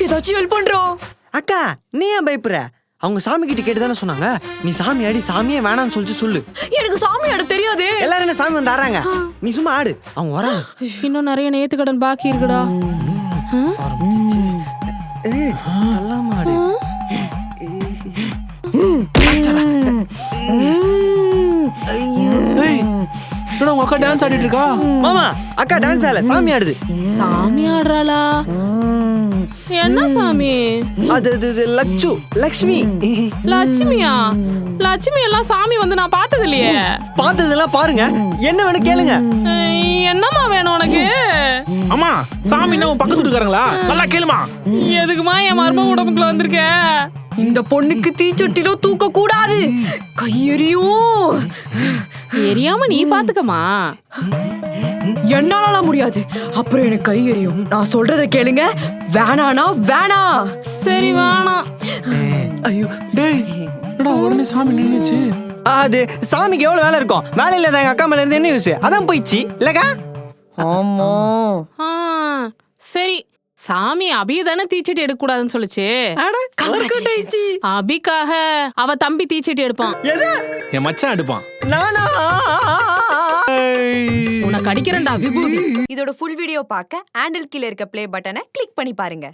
ஏதாச்சும் ஹெல்ப் பண்றோம். அக்கா நீ ஏன் பயப்படுற? அவங்க சாமி கிட்ட கேட்டு தானே சொன்னாங்க. நீ சாமி ஆடி சாமியே வேணாம்னு சொல்லிட்டு சொல்லு. எனக்கு சாமி ஆட தெரியாது. எல்லாரும் என்ன சாமி வந்து ஆடுறாங்க, நீ சும்மா ஆடு, அவங்க வராங்க. இன்னும் நிறைய நேத்து கடன் பாக்கி இருக்குடா. நல்லா ஆடு. உங்க அக்கா டான்ஸ் ஆடிட்டு இருக்கா? மாமா அக்கா டான்ஸ் ஆடல, சாமி ஆடுது. சாமி ஆடுறாளா? என்ன சாமி? அது லக்ஷ்மி. லட்சுமியா? லட்சுமி எல்லாம் சாமி வந்து நான் பார்த்தது இல்லையே. பார்த்ததெல்லாம் பாருங்க, என்ன வேணும் கேளுங்க. என்னம்மா வேணும் உனக்கு? அம்மா சாமி என்ன உன் பக்கத்து வீட்டுக்காரங்களா? நல்லா கேளுமா. எதுக்குமா என் மருமக உடம்புக்குள்ள வந்திருக்க? இந்த பொண்ணுக்கு தீச்சட்டிலோ தூக்க கூடாது, கையெறியும். எரியாம நீ பாத்துக்கமா. என்னால முடியாது, அப்புறம் எனக்கு கை எரியும். நான் சொல்றத கேளுங்க, வேணானா வேணாம். சரி வேணாம். ஐயோ டேய் என்னடா உடனே சாமி நின்னுச்சு? அது சாமிக்கு எவ்வளவு வேலை இருக்கும்? வேலை இல்லாத எங்க அக்கா மேல இருந்து என்ன யூஸ்? அதான் போயிடுச்சு இல்லக்கா. ஆமா. சரி, சாமி அபிய தானே தீச்சட்டி எடுக்க கூடாதுன்னு சொல்லுச்சு. அபிக்காக அவ தம்பி தீச்சட்டி எடுப்பான். என் மச்சான் எடுப்பான். நானா? உனக்கு அடிக்கிறேன்டா விபூதி. இதோட ஃபுல் வீடியோ பார்க்க ஹேண்டில் கீழ இருக்க ப்ளே பட்டனை கிளிக் பண்ணி பாருங்க.